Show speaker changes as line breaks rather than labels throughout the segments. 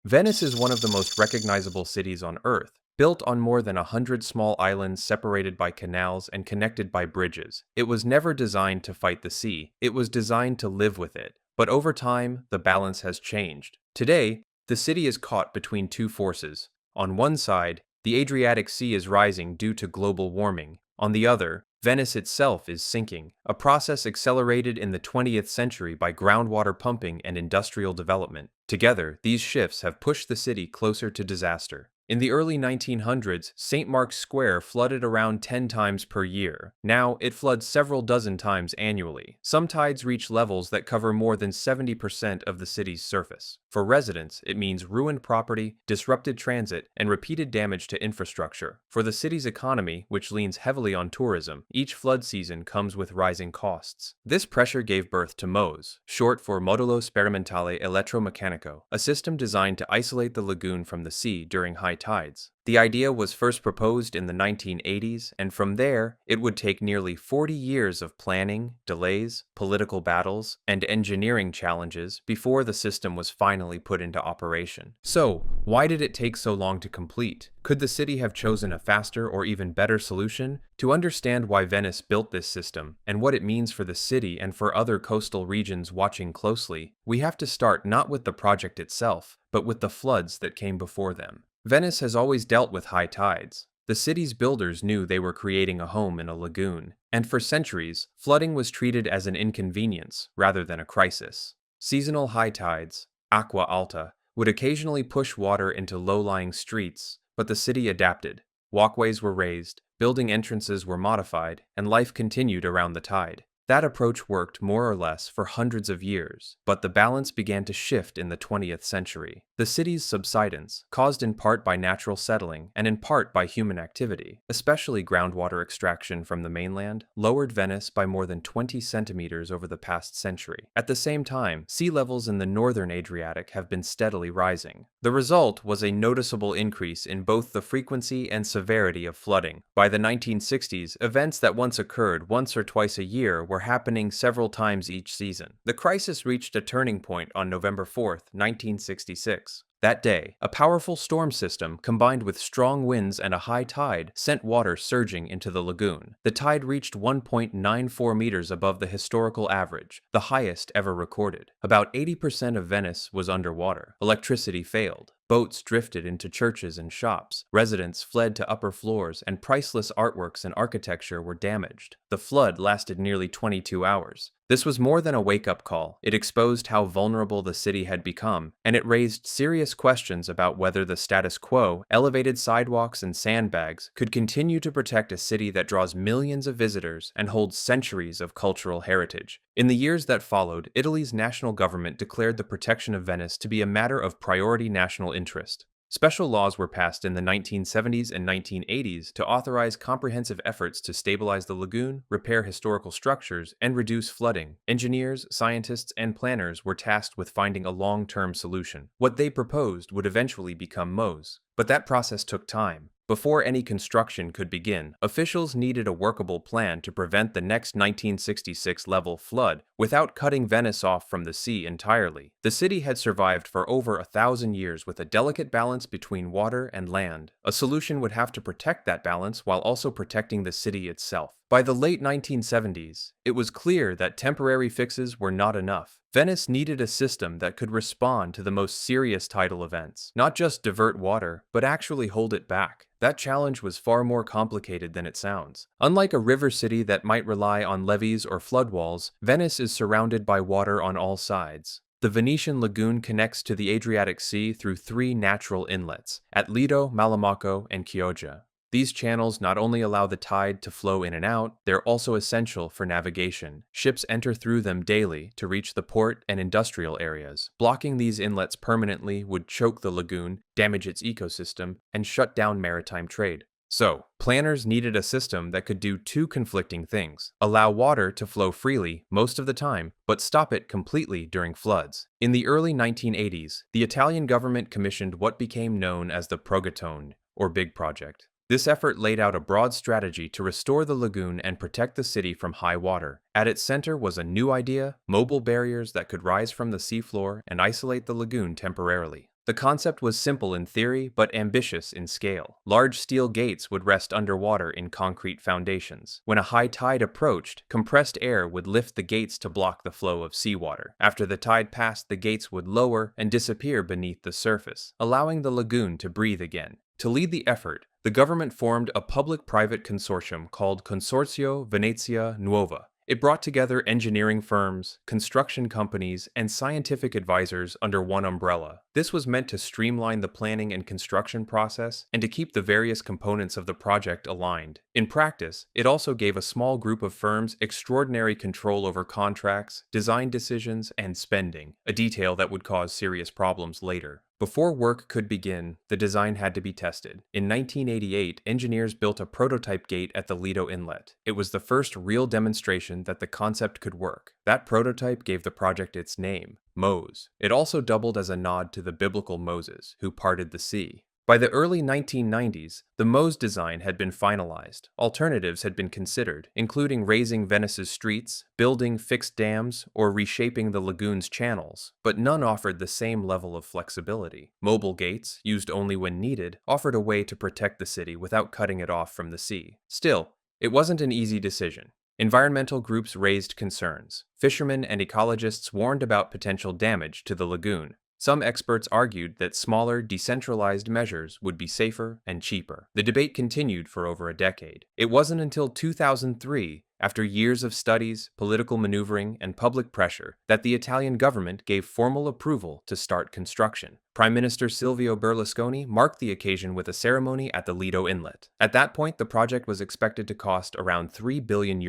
Venice is one of the most recognizable cities on Earth, built on more than 100 small islands separated by canals and connected by bridges. It was never designed to fight the sea, it was designed to live with it. But over time, the balance has changed. Today, the city is caught between two forces. On one side, the Adriatic Sea is rising due to global warming. On the other, Venice itself is sinking, a process accelerated in the 20th century by groundwater pumping and industrial development. Together, these shifts have pushed the city closer to disaster. In the early 1900s, St. Mark's Square flooded around 10 times per year. Now, it floods several dozen times annually. Some tides reach levels that cover more than 70% of the city's surface. For residents, it means ruined property, disrupted transit, and repeated damage to infrastructure. For the city's economy, which leans heavily on tourism, each flood season comes with rising costs. This pressure gave birth to Mose, short for Modulo Sperimentale Elettromeccanico, a system designed to isolate the lagoon from the sea during high tides. The idea was first proposed in the 1980s, and from there, it would take nearly 40 years of planning, delays, political battles, and engineering challenges before the system was finally put into operation. So, why did it take so long to complete? Could the city have chosen a faster or even better solution? To understand why Venice built this system, and what it means for the city and for other coastal regions watching closely, we have to start not with the project itself, but with the floods that came before them. Venice has always dealt with high tides. The city's builders knew they were creating a home in a lagoon, and for centuries, flooding was treated as an inconvenience rather than a crisis. Seasonal high tides, acqua alta, would occasionally push water into low-lying streets, but the city adapted. Walkways were raised, building entrances were modified, and life continued around the tide. That approach worked more or less for hundreds of years, but the balance began to shift in the 20th century. The city's subsidence, caused in part by natural settling and in part by human activity, especially groundwater extraction from the mainland, lowered Venice by more than 20 centimeters over the past century. At the same time, sea levels in the northern Adriatic have been steadily rising. The result was a noticeable increase in both the frequency and severity of flooding. By the 1960s, events that once occurred once or twice a year were happening several times each season. The crisis reached a turning point on November 4, 1966. That day, a powerful storm system combined with strong winds and a high tide sent water surging into the lagoon. The tide reached 1.94 meters above the historical average, the highest ever recorded. About 80% of Venice was underwater. Electricity failed. Boats drifted into churches and shops, residents fled to upper floors, and priceless artworks and architecture were damaged. The flood lasted nearly 22 hours. This was more than a wake-up call. It exposed how vulnerable the city had become, and it raised serious questions about whether the status quo, elevated sidewalks and sandbags, could continue to protect a city that draws millions of visitors and holds centuries of cultural heritage. In the years that followed, Italy's national government declared the protection of Venice to be a matter of priority national interest. Special laws were passed in the 1970s and 1980s to authorize comprehensive efforts to stabilize the lagoon, repair historical structures, and reduce flooding. Engineers, scientists, and planners were tasked with finding a long-term solution. What they proposed would eventually become Mose. But that process took time. Before any construction could begin, officials needed a workable plan to prevent the next 1966-level flood without cutting Venice off from the sea entirely. The city had survived for over 1,000 years with a delicate balance between water and land. A solution would have to protect that balance while also protecting the city itself. By the late 1970s, it was clear that temporary fixes were not enough. Venice needed a system that could respond to the most serious tidal events, not just divert water, but actually hold it back. That challenge was far more complicated than it sounds. Unlike a river city that might rely on levees or floodwalls, Venice is surrounded by water on all sides. The Venetian lagoon connects to the Adriatic Sea through 3 natural inlets, at Lido, Malamocco, and Chioggia. These channels not only allow the tide to flow in and out, they're also essential for navigation. Ships enter through them daily to reach the port and industrial areas. Blocking these inlets permanently would choke the lagoon, damage its ecosystem, and shut down maritime trade. So, planners needed a system that could do 2 conflicting things: allow water to flow freely most of the time, but stop it completely during floods. In the early 1980s, the Italian government commissioned what became known as the Progetone, or Big Project. This effort laid out a broad strategy to restore the lagoon and protect the city from high water. At its center was a new idea: mobile barriers that could rise from the seafloor and isolate the lagoon temporarily. The concept was simple in theory, but ambitious in scale. Large steel gates would rest underwater in concrete foundations. When a high tide approached, compressed air would lift the gates to block the flow of seawater. After the tide passed, the gates would lower and disappear beneath the surface, allowing the lagoon to breathe again. To lead the effort, the government formed a public-private consortium called Consorzio Venezia Nuova. It brought together engineering firms, construction companies, and scientific advisors under one umbrella. This was meant to streamline the planning and construction process and to keep the various components of the project aligned. In practice, it also gave a small group of firms extraordinary control over contracts, design decisions, and spending, a detail that would cause serious problems later. Before work could begin, the design had to be tested. In 1988, engineers built a prototype gate at the Lido Inlet. It was the first real demonstration that the concept could work. That prototype gave the project its name, Mose. It also doubled as a nod to the biblical Moses, who parted the sea. By the early 1990s, the Mose design had been finalized. Alternatives had been considered, including raising Venice's streets, building fixed dams, or reshaping the lagoon's channels, but none offered the same level of flexibility. Mobile gates, used only when needed, offered a way to protect the city without cutting it off from the sea. Still, it wasn't an easy decision. Environmental groups raised concerns. Fishermen and ecologists warned about potential damage to the lagoon. Some experts argued that smaller, decentralized measures would be safer and cheaper. The debate continued for over a decade. It wasn't until 2003, after years of studies, political maneuvering, and public pressure, that the Italian government gave formal approval to start construction. Prime Minister Silvio Berlusconi marked the occasion with a ceremony at the Lido Inlet. At that point, the project was expected to cost around €3 billion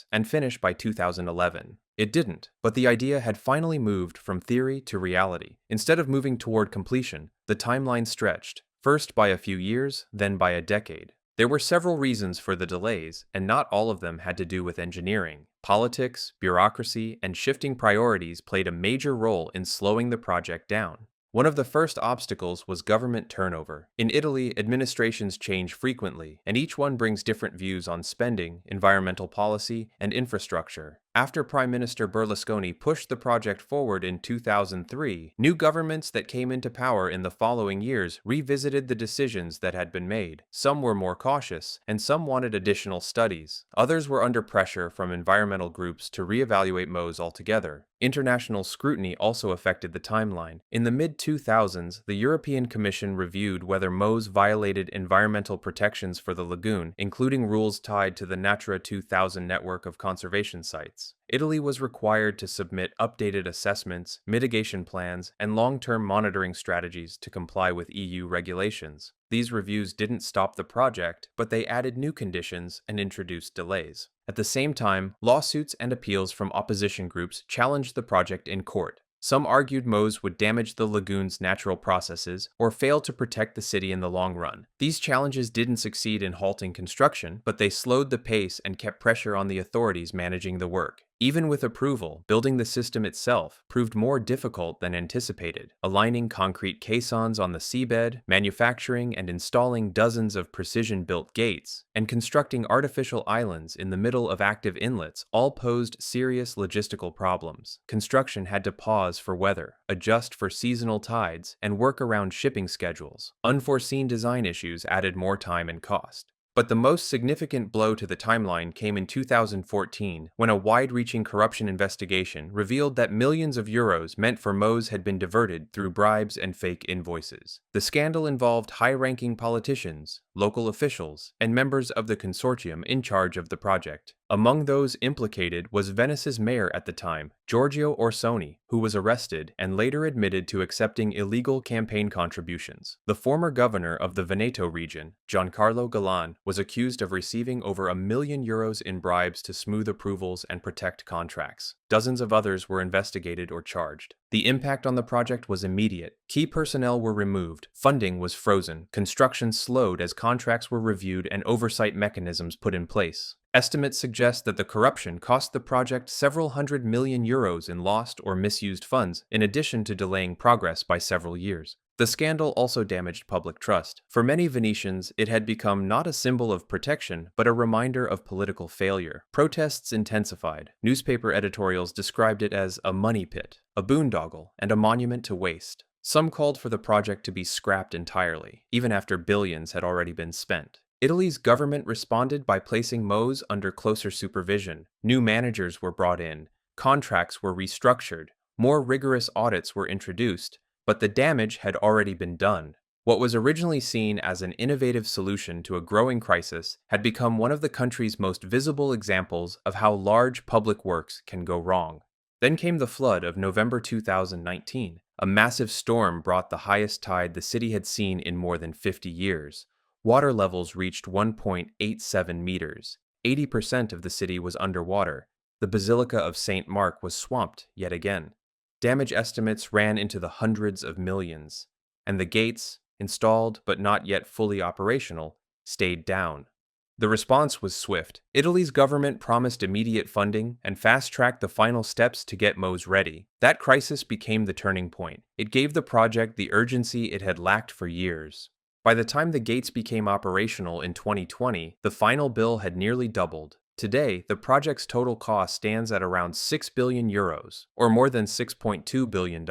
and finish by 2011. It didn't, but the idea had finally moved from theory to reality. Instead of moving toward completion, the timeline stretched, first by a few years, then by a decade. There were several reasons for the delays, and not all of them had to do with engineering. Politics, bureaucracy, and shifting priorities played a major role in slowing the project down. One of the first obstacles was government turnover. In Italy, administrations change frequently, and each one brings different views on spending, environmental policy, and infrastructure. After Prime Minister Berlusconi pushed the project forward in 2003, new governments that came into power in the following years revisited the decisions that had been made. Some were more cautious, and some wanted additional studies. Others were under pressure from environmental groups to reevaluate Mose altogether. International scrutiny also affected the timeline. In the mid-2000s, the European Commission reviewed whether Mose violated environmental protections for the lagoon, including rules tied to the Natura 2000 network of conservation sites. Italy was required to submit updated assessments, mitigation plans, and long-term monitoring strategies to comply with EU regulations. These reviews didn't stop the project, but they added new conditions and introduced delays. At the same time, lawsuits and appeals from opposition groups challenged the project in court. Some argued Mose would damage the lagoon's natural processes or fail to protect the city in the long run. These challenges didn't succeed in halting construction, but they slowed the pace and kept pressure on the authorities managing the work. Even with approval, building the system itself proved more difficult than anticipated. Aligning concrete caissons on the seabed, manufacturing and installing dozens of precision-built gates, and constructing artificial islands in the middle of active inlets all posed serious logistical problems. Construction had to pause for weather, adjust for seasonal tides, and work around shipping schedules. Unforeseen design issues added more time and cost. But the most significant blow to the timeline came in 2014, when a wide-reaching corruption investigation revealed that millions of euros meant for Mose had been diverted through bribes and fake invoices. The scandal involved high-ranking politicians, local officials, and members of the consortium in charge of the project. Among those implicated was Venice's mayor at the time, Giorgio Orsoni, who was arrested and later admitted to accepting illegal campaign contributions. The former governor of the Veneto region, Giancarlo Galan, was accused of receiving over €1 million in bribes to smooth approvals and protect contracts. Dozens of others were investigated or charged. The impact on the project was immediate. Key personnel were removed, funding was frozen, construction slowed as contracts were reviewed and oversight mechanisms put in place. Estimates suggest that the corruption cost the project several €100 million in lost or misused funds, in addition to delaying progress by several years. The scandal also damaged public trust. For many Venetians, it had become not a symbol of protection, but a reminder of political failure. Protests intensified. Newspaper editorials described it as a money pit, a boondoggle, and a monument to waste. Some called for the project to be scrapped entirely, even after billions had already been spent. Italy's government responded by placing Mose under closer supervision. New managers were brought in, contracts were restructured, more rigorous audits were introduced, but the damage had already been done. What was originally seen as an innovative solution to a growing crisis had become one of the country's most visible examples of how large public works can go wrong. Then came the flood of November 2019. A massive storm brought the highest tide the city had seen in more than 50 years. Water levels reached 1.87 meters. 80% of the city was underwater. The Basilica of St. Mark was swamped yet again. Damage estimates ran into the hundreds of millions. And the gates, installed but not yet fully operational, stayed down. The response was swift. Italy's government promised immediate funding and fast-tracked the final steps to get Mose ready. That crisis became the turning point. It gave the project the urgency it had lacked for years. By the time the gates became operational in 2020, the final bill had nearly doubled. Today, the project's total cost stands at around 6 billion euros, or more than $6.2 billion.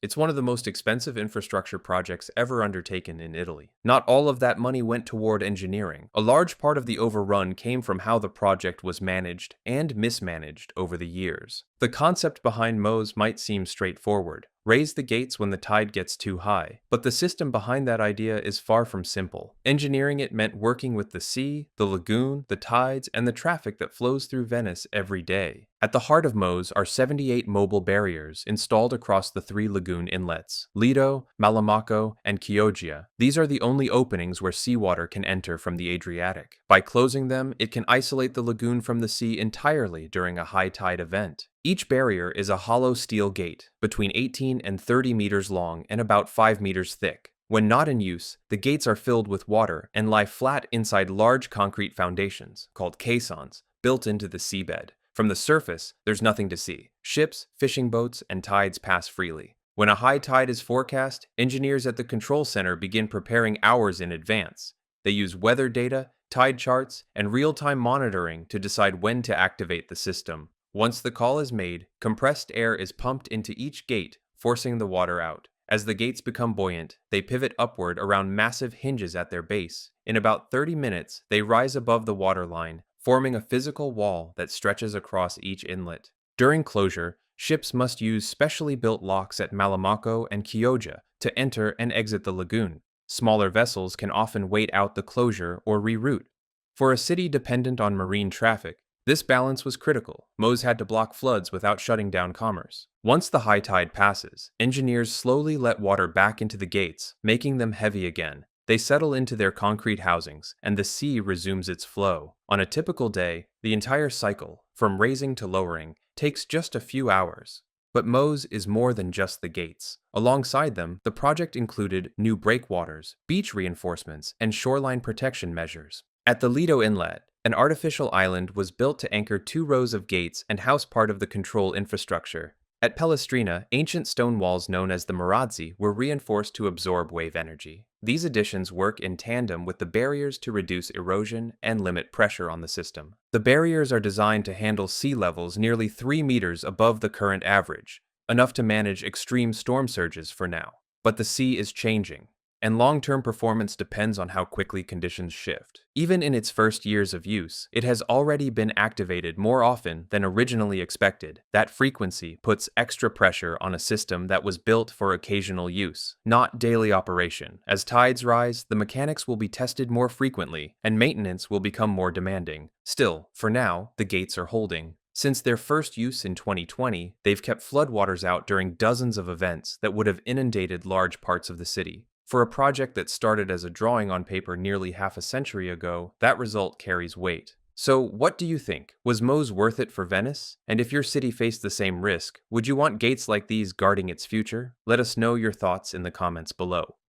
It's one of the most expensive infrastructure projects ever undertaken in Italy. Not all of that money went toward engineering. A large part of the overrun came from how the project was managed and mismanaged over the years. The concept behind Mose might seem straightforward. Raise the gates when the tide gets too high. But the system behind that idea is far from simple. Engineering it meant working with the sea, the lagoon, the tides, and the traffic that flows through Venice every day. At the heart of Mose are 78 mobile barriers installed across the three lagoon inlets, Lido, Malamocco, and Chioggia. These are the only openings where seawater can enter from the Adriatic. By closing them, it can isolate the lagoon from the sea entirely during a high tide event. Each barrier is a hollow steel gate, between 18 and 30 meters long and about 5 meters thick. When not in use, the gates are filled with water and lie flat inside large concrete foundations, called caissons, built into the seabed. From the surface, there's nothing to see. Ships, fishing boats, and tides pass freely. When a high tide is forecast, engineers at the control center begin preparing hours in advance. They use weather data, tide charts, and real-time monitoring to decide when to activate the system. Once the call is made, compressed air is pumped into each gate, forcing the water out. As the gates become buoyant, they pivot upward around massive hinges at their base. In about 30 minutes, they rise above the waterline, forming a physical wall that stretches across each inlet. During closure, ships must use specially built locks at Malamocco and Chioggia to enter and exit the lagoon. Smaller vessels can often wait out the closure or reroute. For a city dependent on marine traffic, this balance was critical. Mose had to block floods without shutting down commerce. Once the high tide passes, engineers slowly let water back into the gates, making them heavy again. They settle into their concrete housings, and the sea resumes its flow. On a typical day, the entire cycle, from raising to lowering, takes just a few hours. But Mose is more than just the gates. Alongside them, the project included new breakwaters, beach reinforcements, and shoreline protection measures. At the Lido Inlet, an artificial island was built to anchor 2 rows of gates and house part of the control infrastructure. At Pellestrina, ancient stone walls known as the Marazzi were reinforced to absorb wave energy. These additions work in tandem with the barriers to reduce erosion and limit pressure on the system. The barriers are designed to handle sea levels nearly 3 meters above the current average, enough to manage extreme storm surges for now. But the sea is changing, and long-term performance depends on how quickly conditions shift. Even in its first years of use, it has already been activated more often than originally expected. That frequency puts extra pressure on a system that was built for occasional use, not daily operation. As tides rise, the mechanics will be tested more frequently, and maintenance will become more demanding. Still, for now, the gates are holding. Since their first use in 2020, they've kept floodwaters out during dozens of events that would have inundated large parts of the city. For a project that started as a drawing on paper nearly half a century ago, that result carries weight. So, what do you think? Was Mose worth it for Venice? And if your city faced the same risk, would you want gates like these guarding its future? Let us know your thoughts in the comments below.